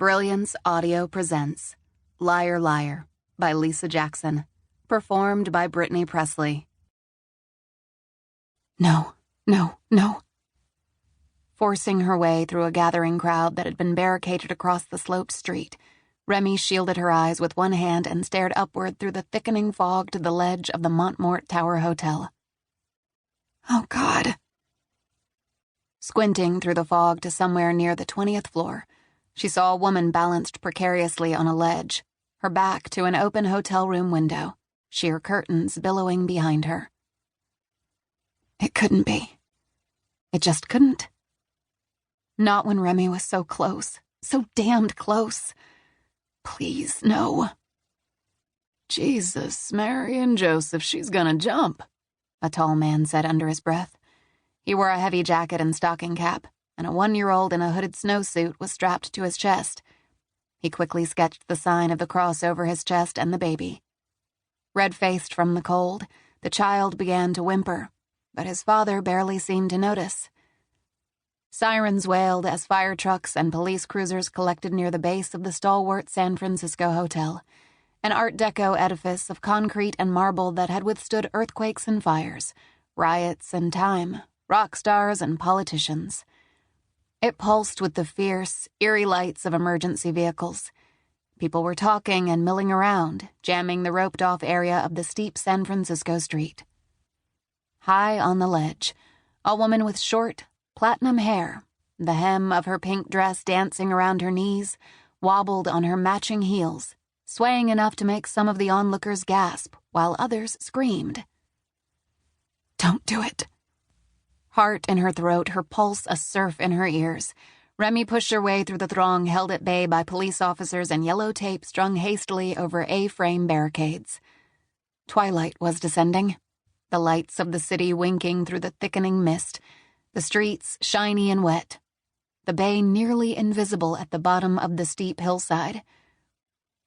Brilliance Audio presents Liar Liar by Lisa Jackson, performed by Brittany Presley. No. Forcing her way through a gathering crowd that had been barricaded across the sloped street, Remmi shielded her eyes with one hand and stared upward through the thickening fog to the ledge of the Montmort Tower Hotel. Oh, God. Squinting through the fog to somewhere near the 20th floor, she saw a woman balanced precariously on a ledge, her back to an open hotel room window, sheer curtains billowing behind her. It couldn't be. It just couldn't. Not when Remmi was so close, so damned close. Please, no. Jesus, Mary and Joseph, she's gonna jump, a tall man said under his breath. He wore a heavy jacket and stocking cap, and a 1-year-old in a hooded snowsuit was strapped to his chest. He quickly sketched the sign of the cross over his chest and the baby. Red-faced from the cold, the child began to whimper, but his father barely seemed to notice. Sirens wailed as fire trucks and police cruisers collected near the base of the stalwart San Francisco Hotel, an Art Deco edifice of concrete and marble that had withstood earthquakes and fires, riots and time, rock stars and politicians. It pulsed with the fierce, eerie lights of emergency vehicles. People were talking and milling around, jamming the roped-off area of the steep San Francisco street. High on the ledge, a woman with short, platinum hair, the hem of her pink dress dancing around her knees, wobbled on her matching heels, swaying enough to make some of the onlookers gasp while others screamed. Don't do it. Heart in her throat, her pulse a surf in her ears, Remmi pushed her way through the throng held at bay by police officers and yellow tape strung hastily over A-frame barricades. Twilight was descending, the lights of the city winking through the thickening mist, the streets shiny and wet, the bay nearly invisible at the bottom of the steep hillside.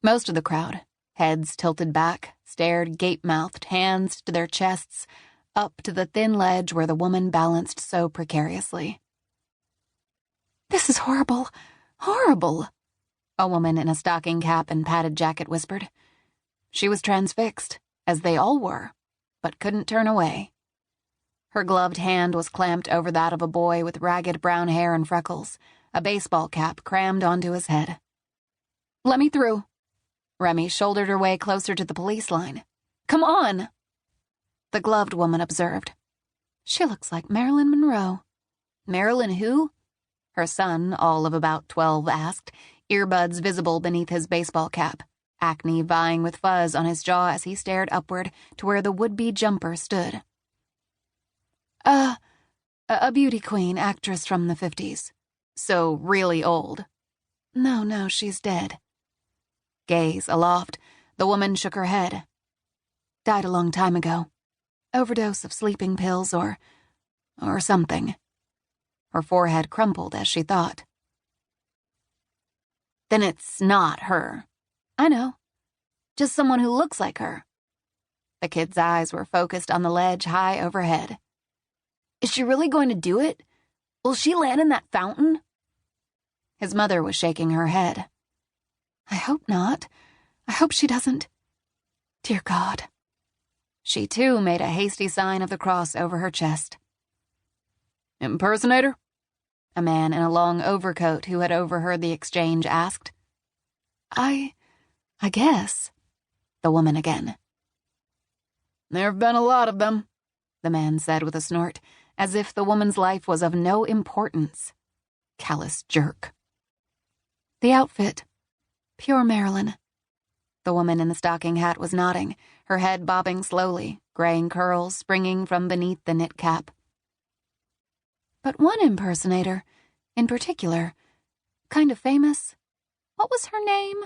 Most of the crowd, heads tilted back, stared gape-mouthed, hands to their chests, up to the thin ledge where the woman balanced so precariously. This is horrible, horrible, a woman in a stocking cap and padded jacket whispered. She was transfixed, as they all were, but couldn't turn away. Her gloved hand was clamped over that of a boy with ragged brown hair and freckles, a baseball cap crammed onto his head. Let me through. Remmi shouldered her way closer to the police line. Come on! The gloved woman observed. She looks like Marilyn Monroe. Marilyn who? Her son, all of about 12, asked, earbuds visible beneath his baseball cap, acne vying with fuzz on his jaw as he stared upward to where the would-be jumper stood. A beauty queen, actress from the 50s. So really old. No, she's dead. Gaze aloft, the woman shook her head. Died a long time ago. Overdose of sleeping pills or something. Her forehead crumpled as she thought. Then it's not her. I know. Just someone who looks like her. The kid's eyes were focused on the ledge high overhead. Is she really going to do it? Will she land in that fountain? His mother was shaking her head. I hope not. I hope she doesn't. Dear God. She, too, made a hasty sign of the cross over her chest. Impersonator? A man in a long overcoat who had overheard the exchange asked. I guess. The woman again. There have been a lot of them, the man said with a snort, as if the woman's life was of no importance. Callous jerk. The outfit. Pure Marilyn. The woman in the stocking hat was nodding, her head bobbing slowly, graying curls springing from beneath the knit cap. But one impersonator, in particular, kind of famous. What was her name?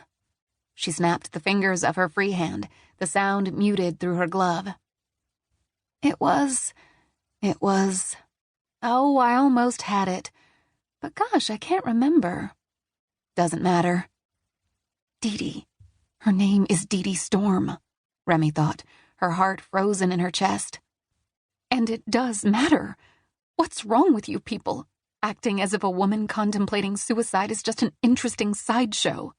She snapped the fingers of her free hand, the sound muted through her glove. It was... Oh, I almost had it. But gosh, I can't remember. Doesn't matter. Didi. Her name is Didi Storm, Remmi thought, her heart frozen in her chest. And it does matter. What's wrong with you people? acting as if a woman contemplating suicide is just an interesting sideshow.